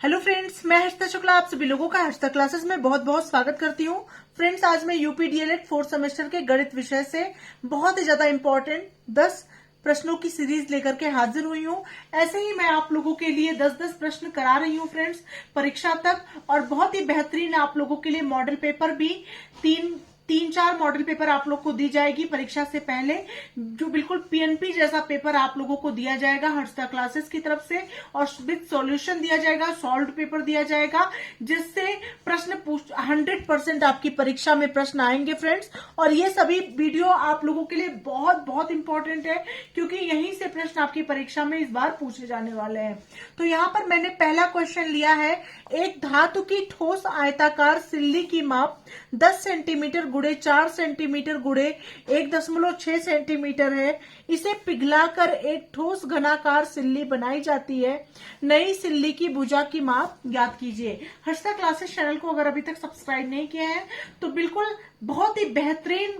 Hello friends, मैं हर्षिता शुक्ला आप सभी लोगों का हर्षिता क्लासेस में बहुत बहुत स्वागत करती हूँ। फ्रेंड्स, आज मैं यूपी डीएलएड 4th सेमेस्टर के गणित विषय से बहुत ही ज्यादा इंपॉर्टेंट 10 प्रश्नों की सीरीज लेकर के हाजिर हुई हूँ। ऐसे ही मैं आप लोगों के लिए 10-10 प्रश्न करा रही हूँ फ्रेंड्स परीक्षा तक, और बहुत ही बेहतरीन आप लोगों के लिए मॉडल पेपर भी तीन चार मॉडल पेपर आप लोग को दी जाएगी परीक्षा से पहले, जो बिल्कुल पीएनपी जैसा पेपर आप लोगों को दिया जाएगा हर्षिता क्लासेस की तरफ से, और विद सॉल्यूशन दिया जाएगा, सॉल्व्ड पेपर दिया जाएगा, जिससे प्रश्न 100% आपकी परीक्षा में प्रश्न आएंगे फ्रेंड्स। और ये सभी वीडियो आप लोगों के लिए बहुत बहुत इंपॉर्टेंट है, क्योंकि यहीं से प्रश्न आपकी परीक्षा में इस बार पूछे जाने वाले हैं। तो यहाँ पर मैंने पहला क्वेश्चन लिया है, एक धातु की ठोस आयताकार सिल्ली की माप 10 सेंटीमीटर गुणे 4 सेंटीमीटर गुणे 1.6 सेंटीमीटर है। इसे पिघलाकर एक ठोस घनाकार सिल्ली बनाई जाती है। नई सिल्ली की भुजा की माप ज्ञात कीजिए। हर्षिता क्लासेस चैनल को अगर अभी तक सब्सक्राइब नहीं किया है तो बिल्कुल बहुत ही बेहतरीन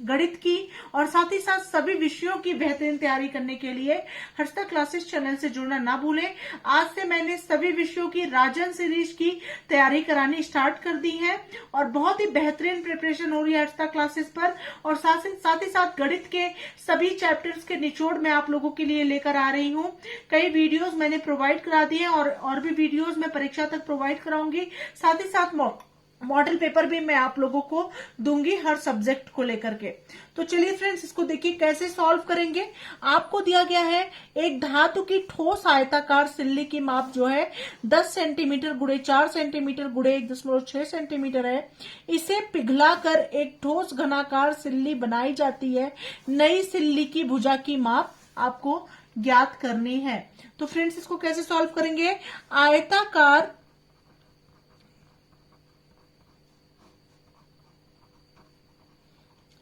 गणित की और साथ ही साथ सभी विषयों की बेहतरीन तैयारी करने के लिए हर्षिता क्लासेस चैनल से जुड़ना ना भूलें। आज से मैंने सभी विषयों की राजन सीरीज की तैयारी करानी स्टार्ट कर दी है, और बहुत ही बेहतरीन प्रिपरेशन हो रही है हर्षिता क्लासेस पर। और साथ ही साथ गणित के सभी चैप्टर्स के निचोड़ मैं आप लोगों के लिए लेकर आ रही हूँ। कई वीडियोस मैंने प्रोवाइड करा दिए और भी वीडियोस मैं परीक्षा तक प्रोवाइड कराऊंगी। साथ ही साथ मॉडल पेपर भी मैं आप लोगों को दूंगी हर सब्जेक्ट को लेकर के। तो चलिए फ्रेंड्स, इसको देखिए कैसे सॉल्व करेंगे। आपको दिया गया है एक धातु की ठोस आयताकार सिल्ली की माप जो है 10 सेंटीमीटर गुणे 4 सेंटीमीटर गुणे 1.6 सेंटीमीटर है। इसे पिघलाकर एक ठोस घनाकार सिल्ली बनाई जाती है। नई सिल्ली की भुजा की माप आपको ज्ञात करनी है। तो फ्रेंड्स, इसको कैसे सॉल्व करेंगे।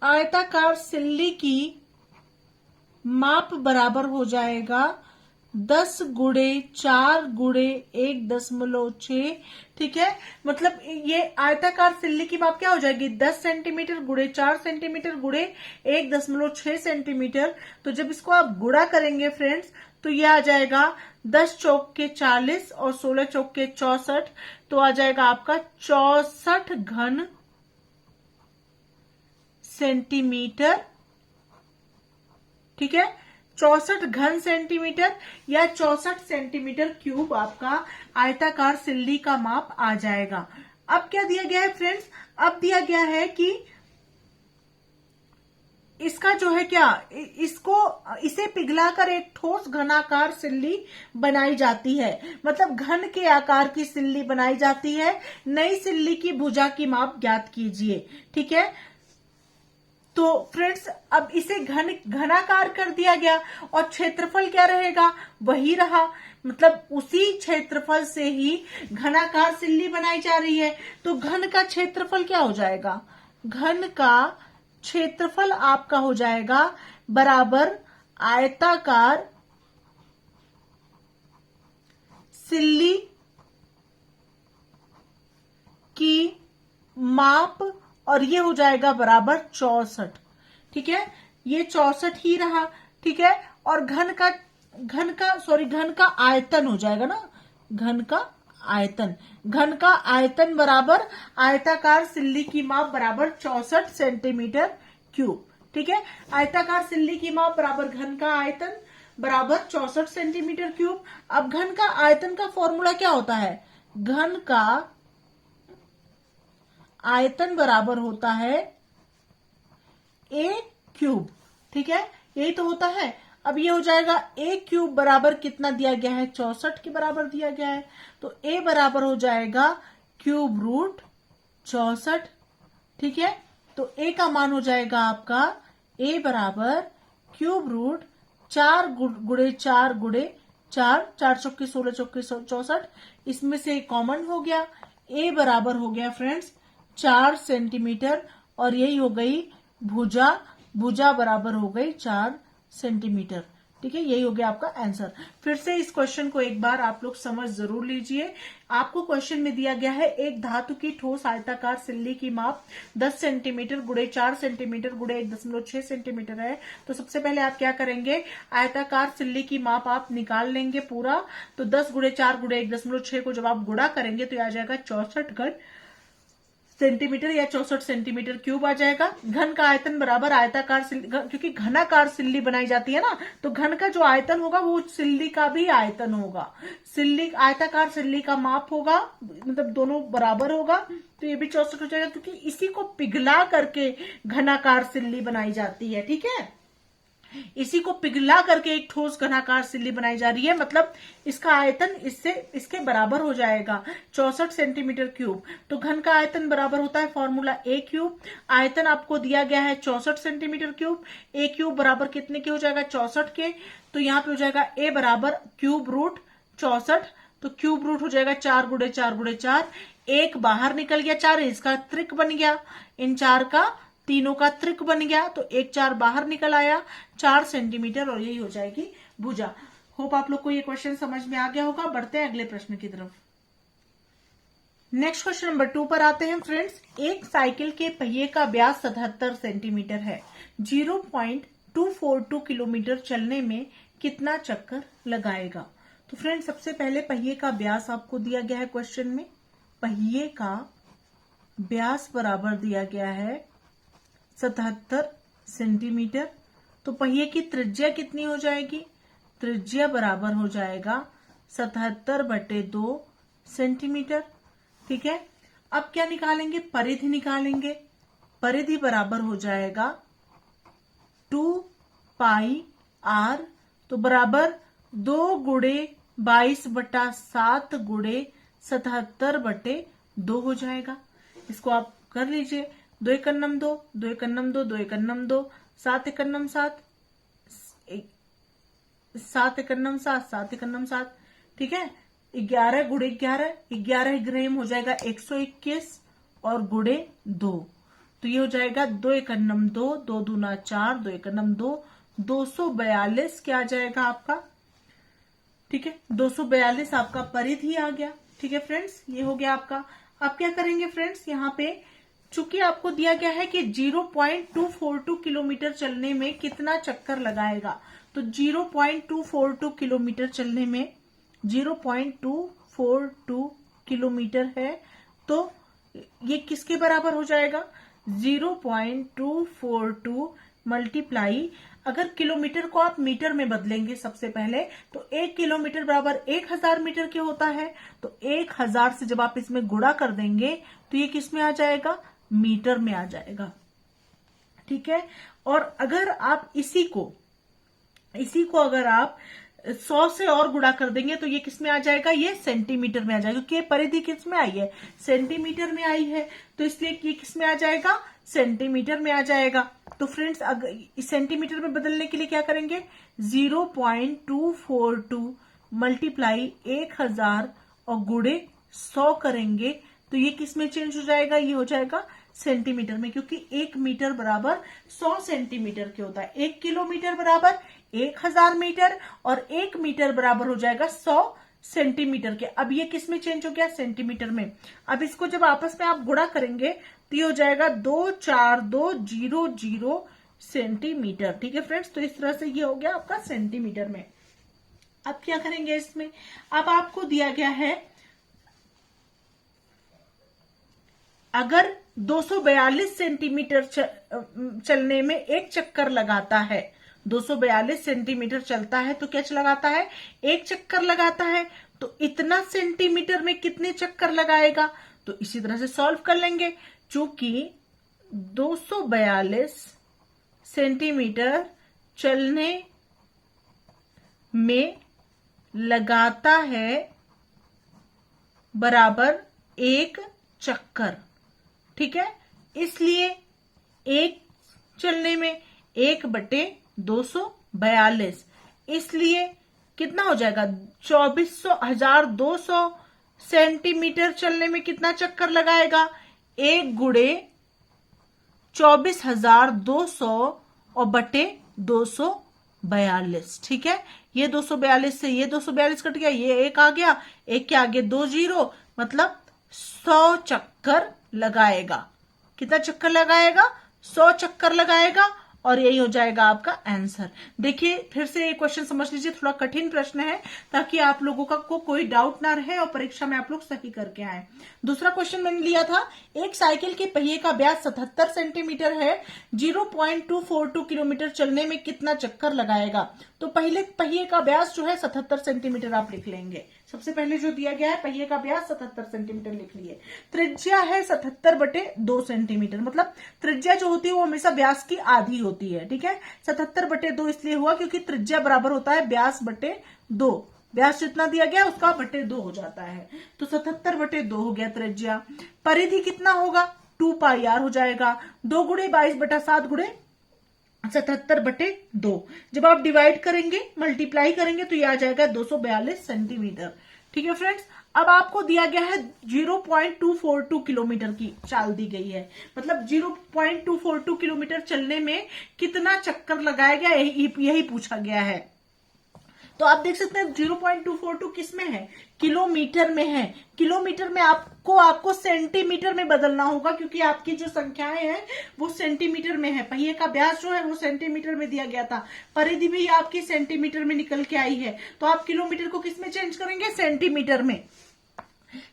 आयताकार सिल्ली की माप बराबर हो जाएगा 10 गुणे 4 गुणे 1.6। ठीक है, मतलब ये आयताकार सिल्ली की माप क्या हो जाएगी 10 सेंटीमीटर गुणे 4 सेंटीमीटर गुणे 1.6 सेंटीमीटर। तो जब इसको आप गुणा करेंगे फ्रेंड्स तो ये आ जाएगा 10 चौक के 40 और 16 चौक के 64, तो आ जाएगा आपका 64 घन सेंटीमीटर। ठीक है, 64 घन सेंटीमीटर या 64 सेंटीमीटर क्यूब आपका आयताकार सिल्ली का माप आ जाएगा। अब क्या दिया गया है फ्रेंड्स, अब दिया गया है कि इसका जो है क्या, इसे पिघलाकर एक ठोस घनाकार सिल्ली बनाई जाती है, मतलब घन के आकार की सिल्ली बनाई जाती है। नई सिल्ली की भुजा की माप ज्ञात कीजिए। ठीक है, तो फ्रेंड्स अब इसे घनाकार कर दिया गया, और क्षेत्रफल क्या रहेगा, वही रहा, मतलब उसी क्षेत्रफल से ही घनाकार सिल्ली बनाई जा रही है। तो घन का क्षेत्रफल क्या हो जाएगा, घन का क्षेत्रफल आपका हो जाएगा बराबर आयताकार सिल्ली की माप, और ये हो जाएगा बराबर 64। ठीक है, ये 64 ही रहा। ठीक है, और घन का आयतन हो जाएगा ना, घन का आयतन बराबर आयताकार सिल्ली की माप बराबर 64 सेंटीमीटर क्यूब। ठीक है, आयताकार सिल्ली की माप बराबर घन का आयतन बराबर 64 सेंटीमीटर क्यूब। अब घन का आयतन का फॉर्मूला क्या होता है, घन का आयतन बराबर होता है a क्यूब। ठीक है, यही तो होता है। अब ये हो जाएगा a क्यूब बराबर कितना दिया गया है, 64 के बराबर दिया गया है, तो a बराबर हो जाएगा क्यूब रूट 64। ठीक है, तो a का मान हो जाएगा आपका a बराबर क्यूब रूट 4 गुणे 4 गुणे 4, 4 चौके 16 चौके 64, इसमें से कॉमन हो गया, a बराबर हो गया फ्रेंड्स 4 सेंटीमीटर, और यही हो गई भुजा बराबर हो गई 4 सेंटीमीटर। ठीक है, यही हो गया आपका आंसर। फिर से इस क्वेश्चन को एक बार आप लोग समझ जरूर लीजिए। आपको क्वेश्चन में दिया गया है एक धातु की ठोस आयताकार सिल्ली की माप 10 सेंटीमीटर गुणे 4 सेंटीमीटर गुणे 1.6 सेंटीमीटर है। तो सबसे पहले आप क्या करेंगे, आयताकार सिल्ली की माप आप निकाल लेंगे पूरा। तो 10 गुणे 4 गुणे 1.6 को जब आप गुणा करेंगे तो आ जाएगा 64 घन सेंटीमीटर या 64 सेंटीमीटर क्यूब आ जाएगा। घन का आयतन बराबर आयताकार सिल्ली, क्योंकि घनाकार सिल्ली बनाई जाती है ना, तो घन का जो आयतन होगा वो सिल्ली का भी आयतन होगा। सिल्ली आयताकार सिल्ली का माप होगा, मतलब दोनों बराबर होगा, तो ये भी 64 हो जाएगा, क्योंकि इसी को पिघला करके घनाकार सिल्ली बनाई जाती है। ठीक है, इसी को पिघला करके एक ठोस घनाकार सिल्ली बनाई जा रही है, मतलब इसका आयतन इसके बराबर हो जाएगा 64 सेंटीमीटर क्यूब। तो घन का आयतन बराबर होता है फॉर्मूला ए क्यूब। आयतन आपको दिया गया है 64 सेंटीमीटर क्यूब। ए क्यूब बराबर कितने के हो जाएगा, 64 के। तो यहाँ पे हो जाएगा ए बराबर क्यूब रूट 64, तो क्यूब रूट हो जाएगा 4 गुणे 4 गुणे 4। एक बाहर निकल गया, 4 इसका त्रिक बन गया, इन 4 का तीनों का त्रिक बन गया, तो 1 4 बाहर निकल आया 4 सेंटीमीटर, और यही हो जाएगी भुजा। होप आप लोग को ये क्वेश्चन समझ में आ गया होगा। बढ़ते हैं अगले प्रश्न की तरफ। नेक्स्ट क्वेश्चन नंबर 2 पर आते हैं फ्रेंड्स। एक साइकिल के पहिए का व्यास 77 सेंटीमीटर है। 0.242 किलोमीटर चलने में कितना चक्कर लगाएगा। तो फ्रेंड्स सबसे पहले पहिए का व्यास आपको दिया गया है क्वेश्चन में। पहिए का व्यास बराबर दिया गया है 77 सेंटीमीटर। तो पहिए की त्रिज्या कितनी हो जाएगी, त्रिज्या बराबर हो जाएगा 77/2 सेंटीमीटर। ठीक है, अब क्या निकालेंगे, परिधि निकालेंगे। परिधि बराबर हो जाएगा 2πr, तो बराबर 2 गुणे 22/7 गुणे 77/2 हो जाएगा। इसको आप कर लीजिए, 2 एकन्नम 2, 2 एकन्नम 2, 2 एकन्नम 2, 7 एकन्नम 7, 7 एकन्नम 7, 7 एकन्नम 7। ठीक है, 11 गुणे 11, 11 ग्राम हो जाएगा 121 और गुणे 2, तो ये हो जाएगा 2 एकन्नम 2, 2 दूना 4, 2 एकन्नम 2, 242 क्या आ जाएगा आपका। ठीक है, 242 आपका परिधि आ गया। ठीक है फ्रेंड्स, ये हो गया आपका। अब क्या करेंगे फ्रेंड्स, यहाँ पे चूंकि आपको दिया गया है कि 0.242 किलोमीटर चलने में कितना चक्कर लगाएगा, तो 0.242 किलोमीटर चलने में 0.242 किलोमीटर है, तो ये किसके बराबर हो जाएगा, 0.242 मल्टीप्लाई, अगर किलोमीटर को आप मीटर में बदलेंगे सबसे पहले, तो 1 किलोमीटर बराबर 1000 मीटर के होता है। तो 1000 से जब आप इसमें गुणा कर देंगे तो ये किस में आ जाएगा, मीटर में आ जाएगा। ठीक है, और अगर आप इसी को अगर आप 100 से और गुणा कर देंगे तो ये किस में आ जाएगा, ये सेंटीमीटर में आ जाएगा, क्योंकि परिधि किस में आई है, सेंटीमीटर में आई है, तो इसलिए ये किस में आ जाएगा, सेंटीमीटर में आ जाएगा। तो फ्रेंड्स अगर इस सेंटीमीटर में बदलने के लिए क्या करेंगे, 0.242 मल्टीप्लाई 1000 और गुणे 100 करेंगे, तो ये किस में चेंज हो जाएगा, ये हो जाएगा सेंटीमीटर में, क्योंकि 1 मीटर बराबर 100 सेंटीमीटर के होता है। 1 किलोमीटर बराबर 1000 मीटर और 1 मीटर बराबर हो जाएगा 100 सेंटीमीटर के। अब ये किस में चेंज हो गया, सेंटीमीटर में। अब इसको जब आपस में आप गुणा करेंगे तो ये हो जाएगा 24200 सेंटीमीटर। ठीक है फ्रेंड्स, तो इस तरह से ये हो गया आपका सेंटीमीटर में। अब क्या करेंगे इसमें, अब आपको दिया गया है अगर 242 सेंटीमीटर चलने में एक चक्कर लगाता है, 242 सेंटीमीटर चलता है तो क्या लगाता है, एक चक्कर लगाता है, तो इतना सेंटीमीटर में कितने चक्कर लगाएगा, तो इसी तरह से सॉल्व कर लेंगे। चूंकि 242 सेंटीमीटर चलने में लगाता है बराबर एक चक्कर। ठीक है, इसलिए एक चलने में 1/242, इसलिए कितना हो जाएगा, 24,200 सेंटीमीटर चलने में कितना चक्कर लगाएगा, 1 गुणे 24,200 और बटे 200 242। ठीक है, ये 242 से ये 242 कट गया, ये एक आ गया, एक के आगे 2 जीरो, मतलब 100 चक्कर लगाएगा। कितना चक्कर लगाएगा? 100 चक्कर लगाएगा, और यही हो जाएगा आपका आंसर। देखिए फिर से ये क्वेश्चन समझ लीजिए, थोड़ा कठिन प्रश्न है ताकि आप लोगों का कोई डाउट ना रहे और परीक्षा में आप लोग सही करके आए। दूसरा क्वेश्चन मैंने लिया था, एक साइकिल के पहिए का व्यास 77 सेंटीमीटर है, 0.242 किलोमीटर चलने में कितना चक्कर लगाएगा? तो पहले पहिए का व्यास जो है 77 सेंटीमीटर आप लिख लेंगे। सबसे पहले जो दिया गया है पहिए का व्यास 77 सेंटीमीटर लिख लिए। त्रिज्या है 77/2 सेंटीमीटर, मतलब त्रिज्या जो होती है वो हमेशा व्यास की आधी होती है। ठीक है, 77/2 इसलिए हुआ क्योंकि त्रिज्या बराबर होता है व्यास बटे 2। व्यास जितना दिया गया उसका बटे 2 हो जाता है, तो 77/2 हो गया त्रिज्या। परिधि कितना होगा? 2πr हो जाएगा। 2 गुणे 22/7 गुणे 77/2। जब आप डिवाइड करेंगे, मल्टीप्लाई करेंगे, तो ये आ जाएगा 242 सेंटीमीटर। ठीक है फ्रेंड्स, अब आपको दिया गया है 0.242 किलोमीटर की चाल दी गई है, मतलब 0.242 किलोमीटर चलने में कितना चक्कर लगाया गया यही पूछा गया है। तो आप देख सकते हैं 0.242 किस में है? किलोमीटर में है। किलोमीटर में आपको सेंटीमीटर में बदलना होगा क्योंकि आपकी जो संख्याएं हैं वो सेंटीमीटर में है। पहिए का व्यास जो है वो सेंटीमीटर में दिया गया था, परिधि भी आपकी सेंटीमीटर में निकल के आई है, तो आप किलोमीटर को किस में चेंज करेंगे? सेंटीमीटर में।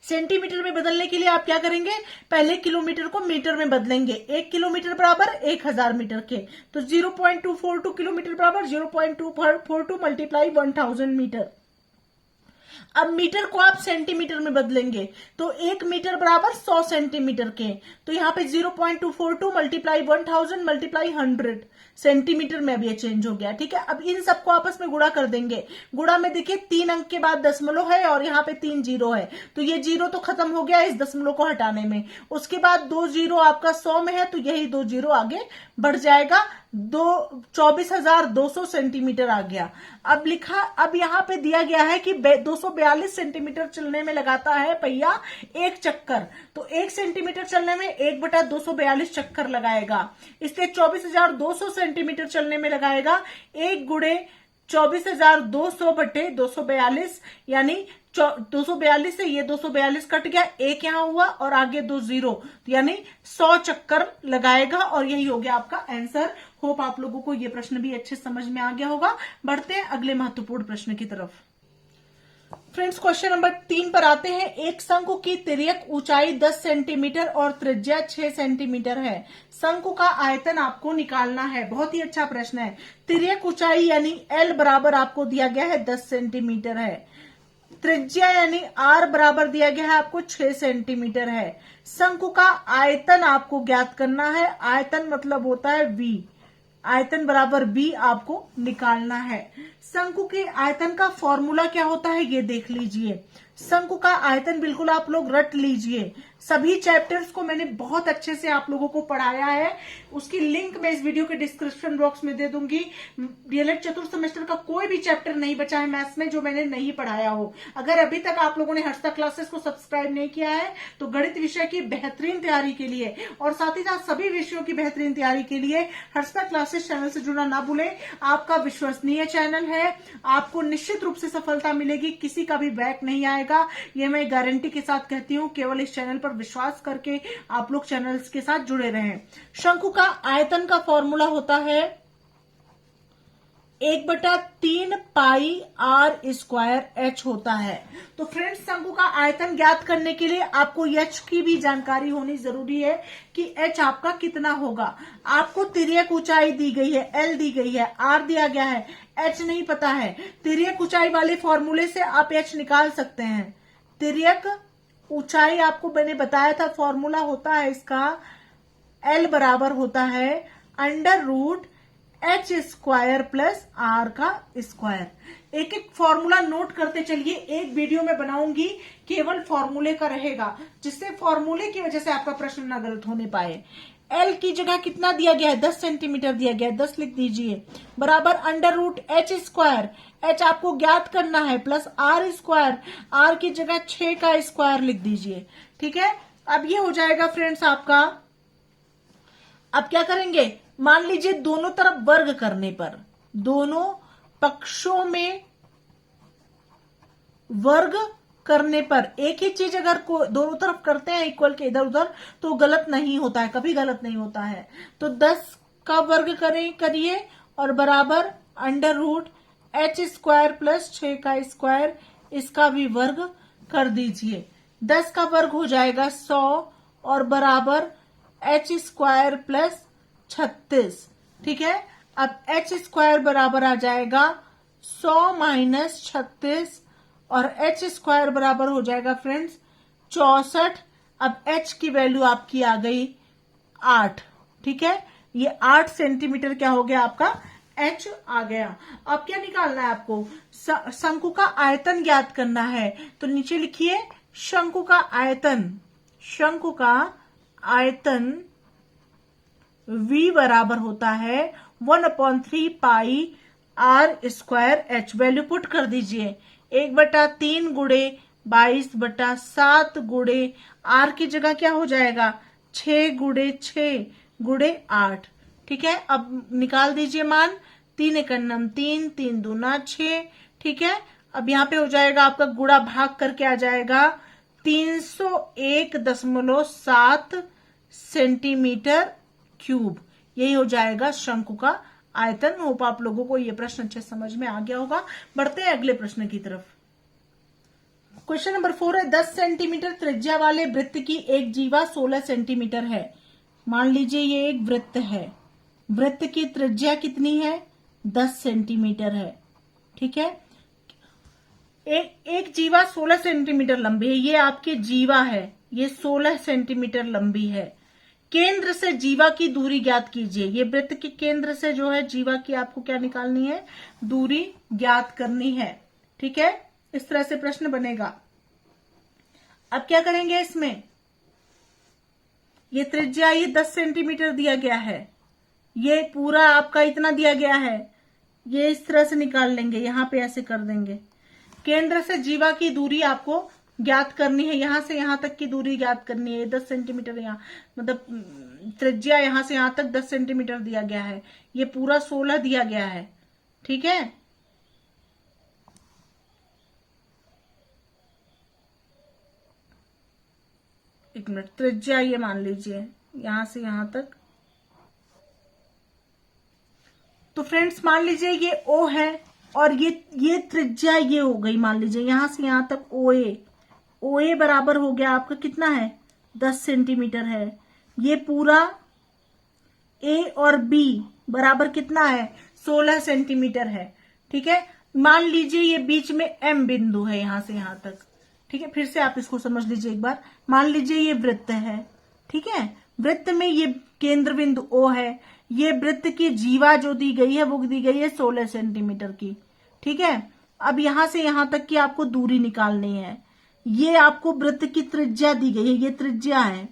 सेंटीमीटर में बदलने के लिए आप क्या करेंगे? पहले किलोमीटर को मीटर में बदलेंगे। 1 किलोमीटर बराबर 1000 मीटर के, तो 0.242 किलोमीटर बराबर 0.242 मल्टीप्लाई 1000 मीटर। अब मीटर को आप सेंटीमीटर में बदलेंगे, तो 1 मीटर बराबर 100 सेंटीमीटर के, तो यहाँ पे 0.242 मल्टीप्लाई 1000 मल्टीप्लाई 100 सेंटीमीटर में अब ये चेंज हो गया। ठीक है, अब इन सबको आपस में गुणा कर देंगे। गुणा में देखिए 3 अंक के बाद दशमलव है और यहाँ पे 3 जीरो है, तो ये जीरो तो खत्म हो गया इस दशमलव को हटाने में। उसके बाद 2 जीरो आपका 100 में है, तो यही 2 जीरो आगे बढ़ जाएगा, 24,200 सेंटीमीटर आ गया। अब यहाँ पे दिया गया है कि 242 सेंटीमीटर चलने में लगाता है पहिया एक चक्कर, तो 1 सेंटीमीटर चलने में 1/242 चक्कर लगाएगा, इसलिए 24,200 सेंटीमीटर चलने में लगाएगा 1 गुणे 24,200/242, यानी 242 से ये 242 कट गया, एक यहां हुआ और आगे 2 जीरो, यानी 100 चक्कर लगाएगा, और यही हो गया आपका आंसर। होप आप लोगों को ये प्रश्न भी अच्छे समझ में आ गया होगा। बढ़ते हैं अगले महत्वपूर्ण प्रश्न की तरफ। फ्रेंड्स, क्वेश्चन नंबर 3 पर आते हैं। एक शंकु की तिर्यक ऊंचाई 10 सेंटीमीटर और त्रिज्या 6 सेंटीमीटर है। शंकु का आयतन आपको निकालना है। बहुत ही अच्छा प्रश्न है। तिर्यक ऊंचाई यानी L बराबर आपको दिया गया है 10 सेंटीमीटर है। त्रिज्या यानी R बराबर दिया गया है आपको 6 सेंटीमीटर है। शंकु का आयतन आपको ज्ञात करना है। आयतन मतलब होता है V। आयतन बराबर B आपको निकालना है। शंकु के आयतन का फॉर्मूला क्या होता है ये देख लीजिए। शंकु का आयतन बिल्कुल आप लोग रट लीजिए। सभी चैप्टर्स को मैंने बहुत अच्छे से आप लोगों को पढ़ाया है, उसकी लिंक मैं इस वीडियो के डिस्क्रिप्शन बॉक्स में दे दूंगी। डीएलएड चतुर्थ सेमेस्टर का कोई भी चैप्टर नहीं बचा है मैथ्स में जो मैंने नहीं पढ़ाया हो। अगर अभी तक आप लोगों ने हर्षदा क्लासेस को सब्सक्राइब नहीं किया है तो गणित विषय की बेहतरीन तैयारी के लिए और साथ ही साथ सभी विषयों की बेहतरीन तैयारी के लिए हर्षदा क्लासेस चैनल से जुड़ना ना भूलें। आपका विश्वसनीय चैनल है, आपको निश्चित रूप से सफलता मिलेगी, किसी का भी बैक नहीं आएगा, ये मैं गारंटी के साथ कहती हूँ। केवल इस चैनल पर विश्वास करके आप लोग चैनल्स के साथ जुड़े रहें। शंकु का आयतन का फॉर्मूला होता है 1/3 पाई r स्क्वायर h होता है। तो फ्रेंड्स, शंकु का आयतन ज्ञात करने के लिए आपको h की भी जानकारी होनी जरूरी है कि h आपका कितना होगा। आपको तिर्यक ऊंचाई दी गई है, L दी गई है, R दिया गया है, h नहीं पता है। तिर्यक ऊंचाई वाले फॉर्मूले से आप h निकाल सकते हैं। तिर्यक ऊंचाई आपको मैंने बताया था, फॉर्मूला होता है इसका L बराबर होता है √h स्क्वायर प्लस r का स्क्वायर। एक एक फॉर्मूला नोट करते चलिए, एक वीडियो में बनाऊंगी केवल फॉर्मूले का रहेगा, जिससे फॉर्मूले की वजह से आपका प्रश्न ना गलत होने पाए। L की जगह कितना दिया गया है? 10 सेंटीमीटर दिया गया है, 10 लिख दीजिए, बराबर √h स्क्वायर, h आपको ज्ञात करना है, प्लस r स्क्वायर, r की जगह 6 का स्क्वायर लिख दीजिए। ठीक है, अब ये हो जाएगा फ्रेंड्स आपका। अब क्या करेंगे? मान लीजिए दोनों तरफ वर्ग करने पर, दोनों पक्षों में वर्ग करने पर, एक ही चीज अगर दोनों तरफ करते हैं इक्वल के इधर उधर तो गलत नहीं होता है, कभी गलत नहीं होता है। तो 10 का वर्ग करिए और बराबर under root h square plus 6 का स्क्वायर, इसका भी वर्ग कर दीजिए। 10 का वर्ग हो जाएगा 100 और बराबर h स्क्वायर प्लस 36। ठीक है, अब h स्क्वायर बराबर आ जाएगा 100 माइनस 36 और h स्क्वायर बराबर हो जाएगा फ्रेंड्स 64। अब h की वैल्यू आपकी आ गई 8। ठीक है, ये 8 सेंटीमीटर क्या हो गया आपका h आ गया। अब क्या निकालना है आपको, शंकु का आयतन ज्ञात करना है। तो नीचे लिखिए शंकु का आयतन, शंकु का आयतन v बराबर होता है 1/3 पाई r square h। Value put कर दीजिए, 1/3 गुणे 22/7 गुणे r की जगह क्या हो जाएगा 6 गुणे 6 गुणे 8। ठीक है, अब निकाल दीजिए मान, 3 एकन्नम 3, 3 दूना 6। ठीक है, अब यहाँ पे हो जाएगा आपका गुणा भाग करके आ जाएगा 301.7 सेंटीमीटर क्यूब। यही हो जाएगा शंकु का आयतन। होप आप लोगों को ये प्रश्न अच्छे समझ में आ गया होगा। बढ़ते हैं अगले प्रश्न की तरफ। क्वेश्चन नंबर 4 है, 10 सेंटीमीटर त्रिज्या वाले वृत्त की एक जीवा 16 सेंटीमीटर है। मान लीजिए ये एक वृत्त है, वृत्त की त्रिज्या कितनी है 10 सेंटीमीटर है। ठीक है, एक जीवा 16 सेंटीमीटर लंबी है, ये आपकी जीवा है, ये 16 सेंटीमीटर लंबी है। केंद्र से जीवा की दूरी ज्ञात कीजिए। ये वृत्त के केंद्र से जो है जीवा की आपको क्या निकालनी है, दूरी ज्ञात करनी है। ठीक है, इस तरह से प्रश्न बनेगा। अब क्या करेंगे, इसमें ये त्रिज्या ये 10 सेंटीमीटर दिया गया है, ये पूरा आपका इतना दिया गया है, ये इस तरह से निकाल लेंगे, यहां पे ऐसे कर देंगे। केंद्र से जीवा की दूरी आपको ज्ञात करनी है, यहां से यहां तक की दूरी ज्ञात करनी है। 10 सेंटीमीटर यहाँ मतलब त्रिज्या यहां से यहां तक 10 सेंटीमीटर दिया गया है, ये पूरा 16 दिया गया है। ठीक है, एक मिनट, त्रिज्या ये मान लीजिए यहां से यहां तक। तो फ्रेंड्स मान लीजिए ये O है और ये त्रिज्या ये हो गई, मान लीजिए यहां से यहां तक OA बराबर हो गया आपका कितना है 10 सेंटीमीटर है। ये पूरा A और B बराबर कितना है 16 सेंटीमीटर है। ठीक है, मान लीजिए ये बीच में M बिंदु है यहां से यहां तक। ठीक है, फिर से आप इसको समझ लीजिए एक बार। मान लीजिए ये वृत्त है, ठीक है, वृत्त में ये केंद्र बिंदु O है, ये वृत्त की जीवा जो दी गई है वो दी गई है 16 सेंटीमीटर की। ठीक है, अब यहां से यहां तक की आपको दूरी निकालनी है। ये आपको वृत्त की त्रिज्या दी गई है, ये त्रिज्या है,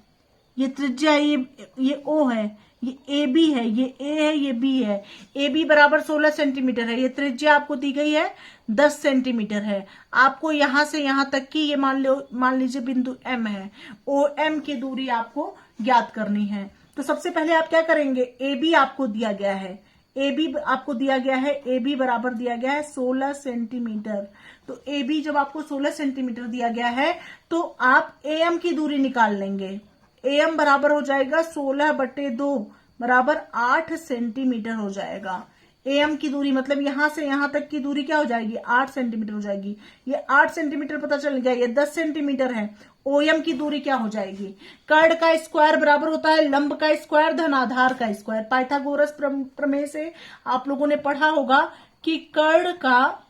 ये त्रिज्या ये O है, ये AB है, ये A है, ये B है। AB बराबर 16 सेंटीमीटर है, ये त्रिज्या आपको दी गई है 10 सेंटीमीटर है। आपको यहां से यहां तक की ये मान लीजिए बिंदु M है, OM की दूरी आपको ज्ञात करनी है। तो सबसे पहले आप क्या करेंगे, AB आपको दिया गया है, AB आपको दिया गया है, AB बराबर दिया गया है 16 सेंटीमीटर। तो AB जब आपको 16 सेंटीमीटर दिया गया है तो आप AM की दूरी निकाल लेंगे। AM बराबर हो जाएगा 16/2 बराबर 8 सेंटीमीटर हो जाएगा। AM की दूरी मतलब यहां से यहां तक की दूरी क्या हो जाएगी 8 सेंटीमीटर हो जाएगी। ये 8 सेंटीमीटर पता चल गया, ये 10 सेंटीमीटर है। OM की दूरी क्या हो जाएगी, कर्ण का स्क्वायर बराबर होता है लंब का स्क्वायर धन आधार का स्क्वायर। पाइथागोरस प्रमेय से आप लोगों ने पढ़ा होगा कि कर्ण का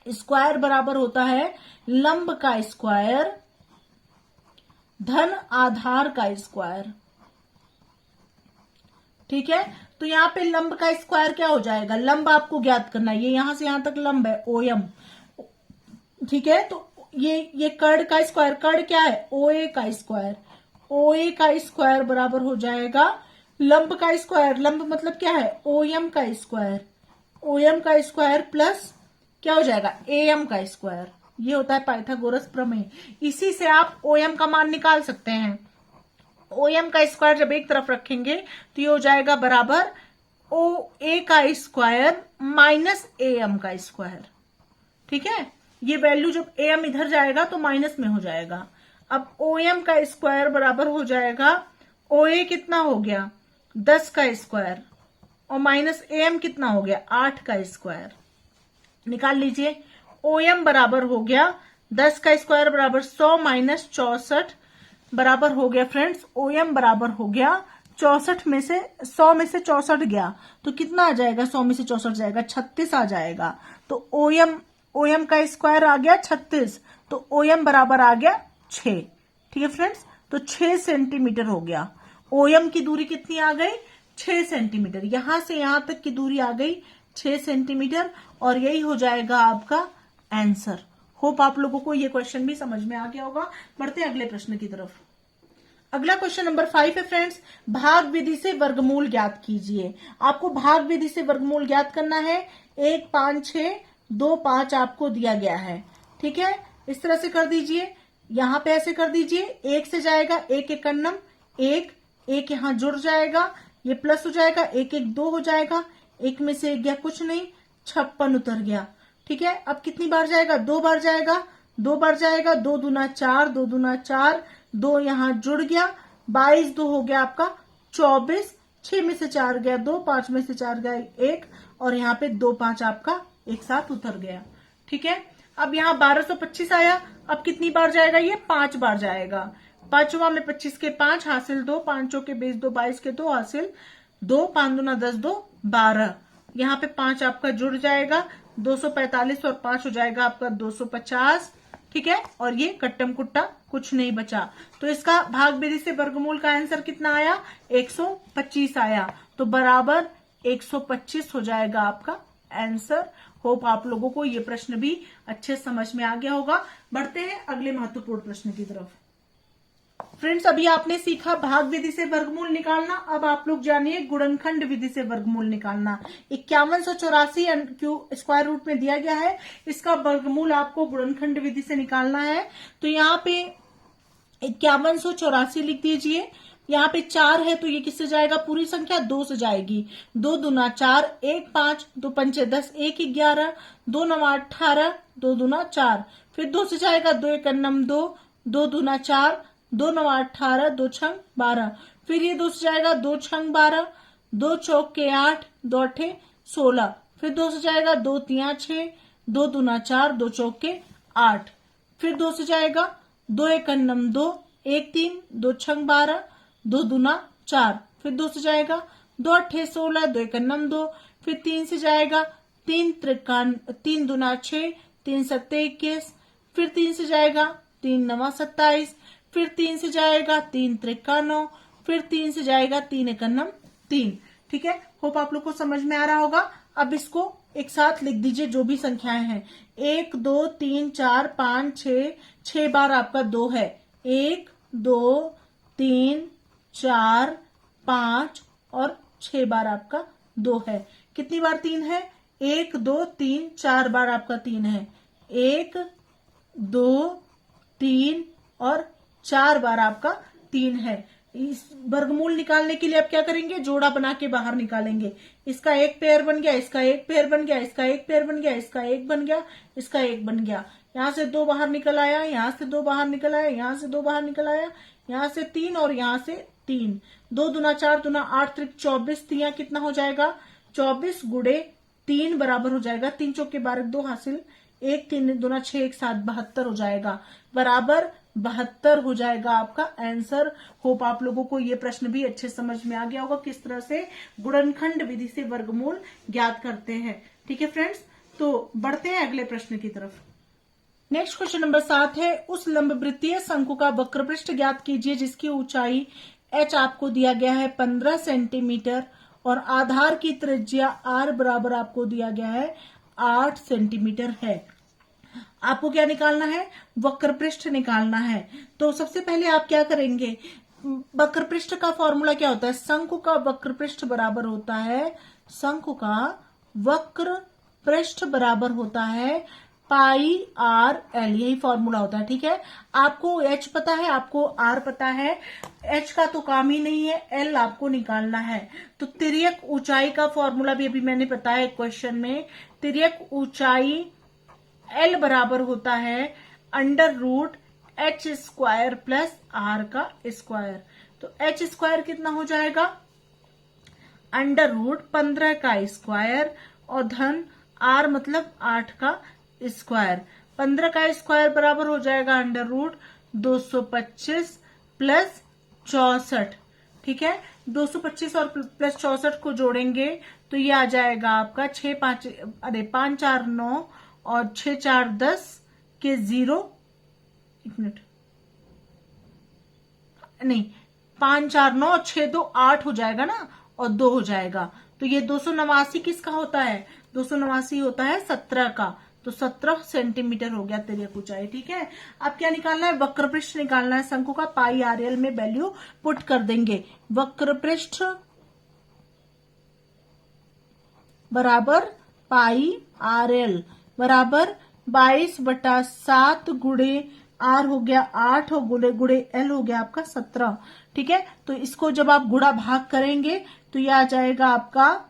स्क्वायर बराबर होता है लंब का स्क्वायर धन आधार का स्क्वायर। ठीक है, तो यहाँ पे लंब का स्क्वायर क्या हो जाएगा, लंब आपको ज्ञात करना है, ये यहां से यहां तक लंब है OM। ठीक है, तो ये कर्ण का स्क्वायर, कर्ण क्या है OA का स्क्वायर, OA का स्क्वायर बराबर हो जाएगा लंब का स्क्वायर, लंब मतलब क्या है OM का स्क्वायर, OM का स्क्वायर प्लस क्या हो जाएगा AM का स्क्वायर। ये होता है पाइथागोरस प्रमेय। इसी से आप OM का मान निकाल सकते हैं। OM का स्क्वायर जब एक तरफ रखेंगे तो ये हो जाएगा बराबर ओ ए का स्क्वायर माइनस ए एम का स्क्वायर। ठीक है, ये वैल्यू जब ए एम इधर जाएगा तो माइनस में हो जाएगा। अब ओ एम का स्क्वायर बराबर हो जाएगा, ओ ए कितना हो गया 10 का स्क्वायर और माइनस ए एम कितना हो गया 8 का स्क्वायर। निकाल लीजिए, ओ एम बराबर हो गया 10 का स्क्वायर बराबर 100 माइनस 64 बराबर हो गया फ्रेंड्स, ओ एम बराबर हो गया 64 में से 100 में से 64 गया तो कितना आ जाएगा, 100 में से 64 जाएगा 36 आ जाएगा। तो ओ एम का स्क्वायर आ गया 36, तो ओ एम बराबर आ गया 6। ठीक है फ्रेंड्स, तो 6 सेंटीमीटर हो गया। ओ एम की दूरी कितनी आ गई 6 सेंटीमीटर, यहां से यहां तक की दूरी आ गई 6 सेंटीमीटर और यही हो जाएगा आपका आंसर। होप आप लोगों को ये क्वेश्चन भी समझ में आ गया होगा। बढ़ते हैं अगले प्रश्न की तरफ। अगला क्वेश्चन नंबर 5 है फ्रेंड्स, भाग विधि से वर्गमूल ज्ञात कीजिए। आपको भाग विधि से वर्गमूल ज्ञात करना है। 1 5 6 2 5 आपको दिया गया है। ठीक है, इस तरह से कर दीजिए, यहां पे ऐसे कर दीजिए, 1 से जाएगा 1 1 अन्नम 1 1 यहां जुड़ जाएगा, ये प्लस हो जाएगा, 1 1 2 हो जाएगा, 1 में से 1 गया कुछ नहीं, 56 उतर गया। ठीक है, अब कितनी बार जाएगा 2 बार जाएगा, 2 बार जाएगा, 2 दूना 4 2 दूना 4, 2 यहां जुड़ गया, 22 2 हो गया आपका 24, 6 में से 4 गया 2, 5 में से 4 गया 1 और यहाँ पे 2 5 आपका एक साथ उतर गया। ठीक है, अब यहाँ 1225 आया, अब कितनी बार जाएगा ये 5 बार जाएगा। 5वां में 25 के 5 हासिल 2, 5 के 20 2 22 के 2 हासिल 2, 5 दूना 10 2 12, यहाँ पे 5 आपका जुड़ जाएगा, 245 और 5 हो जाएगा आपका 250। ठीक है, और ये कट्टम कुट्टा कुछ नहीं बचा, तो इसका भाग विधि से वर्गमूल का आंसर कितना आया 125 आया, तो बराबर 125 हो जाएगा आपका आंसर। होप आप लोगों को ये प्रश्न भी अच्छे समझ में आ गया होगा। बढ़ते हैं अगले महत्वपूर्ण प्रश्न की तरफ। फ्रेंड्स, अभी आपने सीखा भाग विधि से वर्गमूल निकालना, अब आप लोग जानिए गुणनखंड विधि से वर्गमूल निकालना। 5184 क्यू स्क्वायर रूट में दिया गया है, इसका वर्गमूल आपको गुणनखंड विधि से निकालना है। तो यहाँ पे 5184 लिख दीजिए, यहाँ पे 4 है तो ये किससे जाएगा, पूरी संख्या 2 से जाएगी, 2 दूना 4 1 5 2 पंचे 10 1 11 2 9 18 2 दूना 4, फिर 2 से जाएगा 2 1 अन्नम 2 2 दूना 4 2 9 18 2 छंग 12, फिर ये 2 से जाएगा 2 छंग 12 2 चौक के 8 2 8 16, फिर 2 से जाएगा 2 3 6 2 दूना 4 2 चौक के 8, फिर 2 से जाएगा 2 1 अन्नम 2 1 3 2 छंग 12 2 दूना 4, फिर 2 से जाएगा 2 8 16 2 1 अन्नम 2, फिर 3 से जाएगा 3 3 दूना 6 3 7 21, फिर 3 से जाएगा 3 9 27, फिर 3 से जाएगा 3 3 9, फिर 3 से जाएगा 3 1 अन्नम 3। ठीक है, होप आप लोग को समझ में आ रहा होगा। अब इसको एक साथ लिख दीजिए जो भी संख्याएं हैं, 1 2 3 4 5 6, 6 बार आपका 2 है, 1 2 3 4 5 और 6 बार आपका 2 है। कितनी बार 3 है, 1 2 3 4 बार आपका 3 है, 1 2 3 और 4 बार आपका 3 है। इस वर्गमूल निकालने के लिए आप क्या करेंगे, जोड़ा बना के बाहर निकालेंगे। इसका एक पेयर बन गया, इसका एक पेयर बन गया, इसका एक पेयर बन गया, इसका एक बन गया, इसका एक बन गया, यहाँ से 2 बाहर निकल आया, यहाँ से 2 बाहर निकल आया, यहाँ से 2 बाहर निकल आया, यहाँ से 3 और यहाँ से 3, 2 दूना 4 दूना 8 त्रिक 24, तिया कितना हो जाएगा 24 गुड़े 3 बराबर हो जाएगा 3 चौक के 12 2 हासिल 1 3 दूना 6 1 7 72 हो जाएगा, बराबर 72 हो जाएगा आपका आंसर। होप आप लोगों को ये प्रश्न भी अच्छे समझ में आ गया होगा किस तरह से गुणनखंड विधि से वर्गमूल ज्ञात करते हैं। ठीक है फ्रेंड्स, तो बढ़ते हैं अगले प्रश्न की तरफ। नेक्स्ट क्वेश्चन नंबर 7 है, उस लंबवृत्तीय शंकु का वक्र पृष्ठ ज्ञात कीजिए जिसकी ऊंचाई h आपको दिया गया है 15 सेंटीमीटर और आधार की त्रिज्या r बराबर आपको दिया गया है 8 सेंटीमीटर है। आपको क्या निकालना है, वक्र पृष्ठ निकालना है। तो सबसे पहले आप क्या करेंगे, वक्र पृष्ठ का फॉर्मूला क्या होता है, शंकु का वक्र पृष्ठ बराबर होता है, शंकु का वक्र पृष्ठ बराबर होता है पाई आर एल, यही फॉर्मूला होता है। ठीक है, आपको एच पता है, आपको आर पता है, एच का तो काम ही नहीं है, एल आपको निकालना है। तो तिर्यक ऊंचाई का फॉर्मूला भी अभी मैंने बताया क्वेश्चन में। तिर्यक ऊंचाई एल बराबर होता है under root H square plus R का स्क्वायर। तो एच स्क्वायर कितना हो जाएगा, अंडर रूट 15 का स्क्वायर और धन आर मतलब 8 का स्क्वायर। 15 का स्क्वायर बराबर हो जाएगा अंडर रूट 225 प्लस 64। ठीक है, 225 और प्लस 64 को जोड़ेंगे तो ये आ जाएगा आपका 5 4 9 और 6 4 10 के 0, एक मिनट, नहीं 5 4 9 और 6 2 8 हो जाएगा ना, और 2 हो जाएगा। तो ये 289 किसका होता है, 289 होता है 17 का। तो 17 सेंटीमीटर हो गया तिर्यक ऊंचाई। ठीक है, अब क्या निकालना है, वक्रपृष्ठ निकालना है शंकु का। पाई आर एल में वैल्यू पुट कर देंगे। वक्रपृष्ठ बराबर पाई आर एल बराबर 22/7 गुणे आर हो गया 8 और गुणे गुणे एल हो गया आपका 17। ठीक है, तो इसको जब आप गुणा भाग करेंगे तो ये आ जाएगा आपका,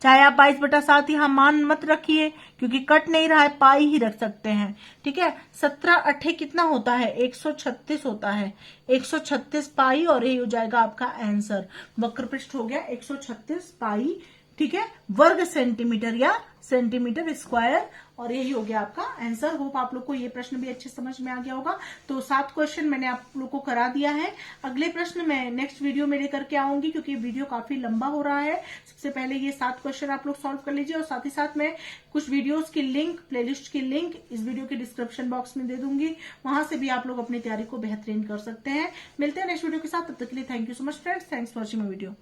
चाहे आप 22/7 यहाँ मान मत रखिए क्योंकि कट नहीं रहा है, पाई ही रख सकते हैं। ठीक है, 17 8 कितना होता है, 136 होता है, 136 पाई, और ये हो जाएगा आपका आंसर। वक्रपृष्ठ हो गया 136 पाई, ठीक है, वर्ग सेंटीमीटर या सेंटीमीटर स्क्वायर, और यही हो गया आपका आंसर। होप आप लोग को ये प्रश्न भी अच्छे समझ में आ गया होगा। तो 7 क्वेश्चन मैंने आप लोग को करा दिया है। अगले प्रश्न मैं नेक्स्ट वीडियो में लेकर के आऊंगी क्योंकि वीडियो काफी लंबा हो रहा है। सबसे पहले ये 7 क्वेश्चन आप लोग सॉल्व कर लीजिए, और साथ ही साथ मैं कुछ वीडियोस की लिंक, प्लेलिस्ट की लिंक इस वीडियो के डिस्क्रिप्शन बॉक्स में दे दूंगी, वहां से भी आप लोग अपनी तैयारी को बेहतरीन कर सकते हैं। मिलते हैं नेक्स्ट वीडियो के साथ, तब तक के लिए thank you so much friends, thanks for watching my video.